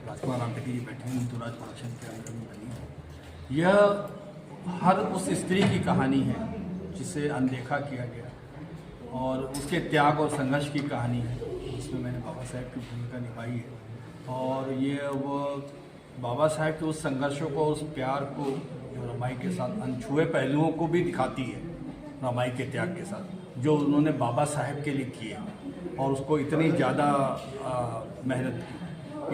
राजकुमार रामटेके जी बैठे हैं मुतुराज प्रोडक्शन के अंदर में बनी। यह हर उस स्त्री की कहानी है जिसे अनदेखा किया गया और उसके त्याग और संघर्ष की कहानी है। इसमें मैंने बाबा साहेब की भूमिका निभाई है और ये वो बाबा साहेब के उस संघर्षों को, उस प्यार को जो रमाई के साथ अनछुए पहलुओं को भी दिखाती है, रमाई के त्याग के साथ जो उन्होंने बाबा साहेब के लिए किए और उसको इतनी ज़्यादा मेहनत की।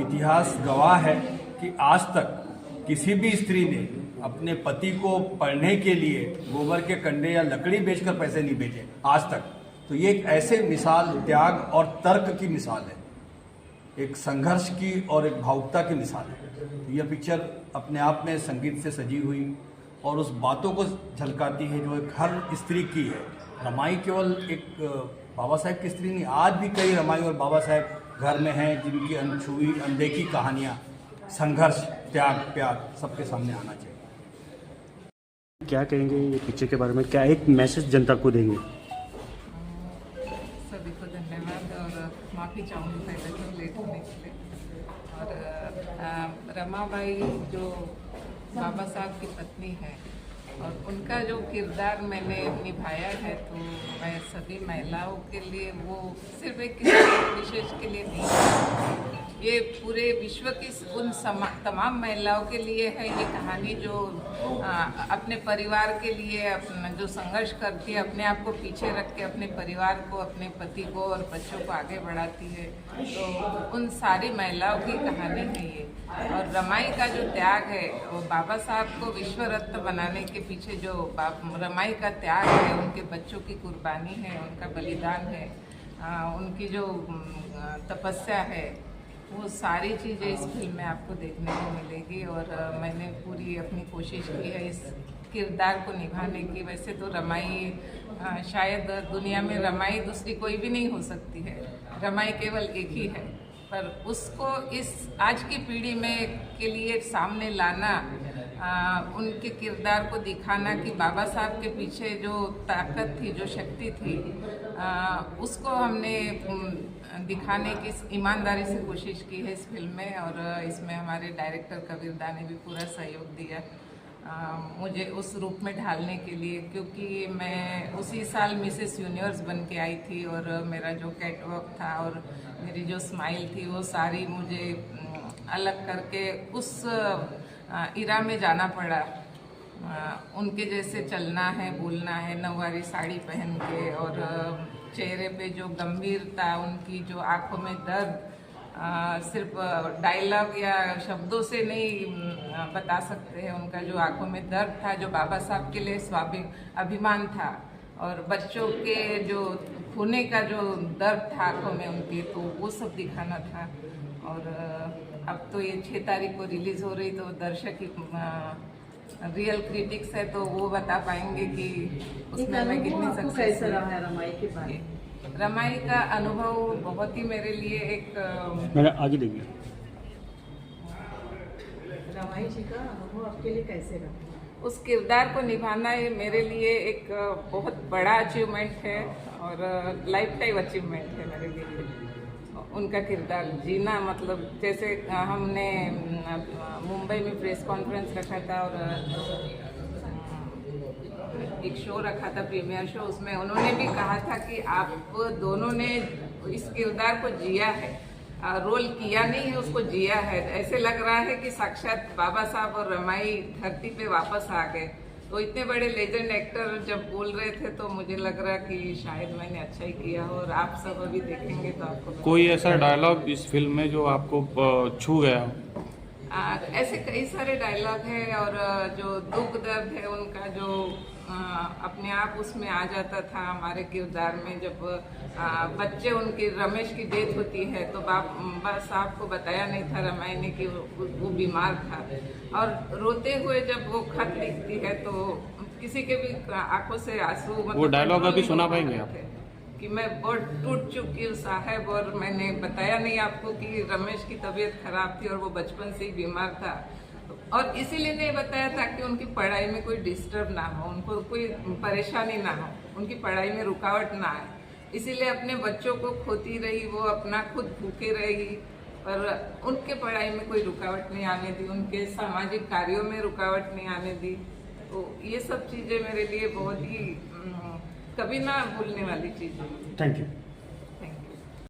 इतिहास गवाह है कि आज तक किसी भी स्त्री ने अपने पति को पढ़ने के लिए गोबर के कंडे या लकड़ी बेचकर पैसे नहीं भेजे आज तक। तो ये एक ऐसे मिसाल त्याग और तर्क की मिसाल है, एक संघर्ष की और एक भावुकता की मिसाल है। तो यह पिक्चर अपने आप में संगीत से सजी हुई और उस बातों को झलकाती है जो एक हर स्त्री की है। रमाई केवल एक बाबा साहेब की स्त्री नहीं, आज भी कई रमाई और बाबा साहेब घर में हैं जिनकी अनछुई अनदेखी कहानियाँ, संघर्ष, त्याग, प्यार सबके सामने आना चाहिए। क्या कहेंगे ये पिक्चर के बारे में, क्या एक मैसेज जनता को देंगे? सभी को धन्यवाद और माफ़ी चाहूँगी पहले तो लेट होने के लिए। और रमाबाई जो बाबा साहब की पत्नी है और उनका जो किरदार मैंने निभाया है, तो मैं सभी महिलाओं के लिए, वो सिर्फ एक विशेष के लिए नहीं, ये पूरे विश्व की उन तमाम महिलाओं के लिए है ये कहानी जो अपने परिवार के लिए अपना जो संघर्ष करती है, अपने आप को पीछे रख के अपने परिवार को, अपने पति को और बच्चों को आगे बढ़ाती है। तो उन सारी महिलाओं की कहानी है ये। और रमाई का जो त्याग है, वो बाबा साहब को विश्व रत्न बनाने के पीछे जो रमाई का त्याग है, उनके बच्चों की कुर्बानी है, उनका बलिदान है, उनकी जो तपस्या है, वो सारी चीज़ें इस फिल्म में आपको देखने को मिलेगी। और मैंने पूरी अपनी कोशिश की है इस किरदार को निभाने की। वैसे तो रमाई शायद दुनिया में रमाई दूसरी कोई भी नहीं हो सकती है, रमाई केवल एक ही है, पर उसको इस आज की पीढ़ी में के लिए सामने लाना, उनके किरदार को दिखाना कि बाबा साहब के पीछे जो ताकत थी, जो शक्ति थी, उसको हमने दिखाने की ईमानदारी से कोशिश की है इस फिल्म में। और इसमें हमारे डायरेक्टर कबीरदा ने भी पूरा सहयोग दिया मुझे उस रूप में ढालने के लिए, क्योंकि मैं उसी साल मिसेस यूनिवर्स बन के आई थी और मेरा जो कैटवॉक था और मेरी जो स्माइल थी, वो सारी मुझे अलग करके उस इरा में जाना पड़ा। उनके जैसे चलना है, बोलना है, नौवारी साड़ी पहन के, और चेहरे पे जो गंभीरता, उनकी जो आंखों में दर्द, सिर्फ डायलॉग या शब्दों से नहीं बता सकते हैं। उनका जो आंखों में दर्द था, जो बाबा साहब के लिए अभिमान था, और बच्चों के जो खोने का जो दर्द था आंखों में उनके, तो वो सब दिखाना था। और अब तो ये 6 तारीख को रिलीज़ हो रही, तो दर्शक रियल क्रिटिक्स है तो वो बता पाएंगे कि उसमें मैं कितनी सक्सेस। कैसा रहा है रमाई के बारे? रमाई का अनुभव बहुत ही मेरे लिए एक मैंने आगे देखिए, रमाई जी का अनुभव आपके लिए कैसे रहा? उस किरदार को निभाना ये मेरे लिए एक बहुत बड़ा अचीवमेंट है और लाइफ टाइम अचीवमेंट है मेरे लिए। उनका किरदार जीना, मतलब जैसे हमने मुंबई में प्रेस कॉन्फ्रेंस रखा था और एक शो रखा था, प्रीमियर शो, उसमें उन्होंने भी कहा था कि आप दोनों ने इस किरदार को जिया है, रोल किया नहीं है, उसको जिया है। ऐसे लग रहा है कि साक्षात बाबा साहब और रमाई धरती पे वापस आ गए। तो इतने बड़े लेजेंड एक्टर जब बोल रहे थे तो मुझे लग रहा कि शायद मैंने अच्छा ही किया हो। और आप सब अभी देखेंगे तो आपको कोई ऐसा डायलॉग इस फिल्म में जो आपको छू गया? ऐसे कई सारे डायलॉग हैं और जो दुख दर्द है उनका जो अपने आप उसमें आ जाता था हमारे किरदार में। जब बच्चे उनके रमेश की डेथ होती है तो बाबा साहब को बताया नहीं था रमाई ने कि वो बीमार था, और रोते हुए जब वो खत लिखती है तो किसी के भी आंखों से आंसू, मतलब वो डायलॉग अभी सुना पाएंगे आप? कि मैं बहुत टूट चुकी हूँ साहब, और मैंने बताया नहीं आपको कि रमेश की तबीयत खराब थी और वो बचपन से ही बीमार था। और इसीलिए नहीं बताया ताकि उनकी पढ़ाई में कोई डिस्टर्ब ना हो, उनको कोई परेशानी ना हो, उनकी पढ़ाई में रुकावट ना आए। इसीलिए अपने बच्चों को खोती रही, वो अपना खुद भूखे रही, पर उनके पढ़ाई में कोई रुकावट नहीं आने दी, उनके सामाजिक कार्यों में रुकावट नहीं आने दी। तो ये सब चीज़ें मेरे लिए बहुत ही कभी ना भूलने वाली चीज़ें। Thank you.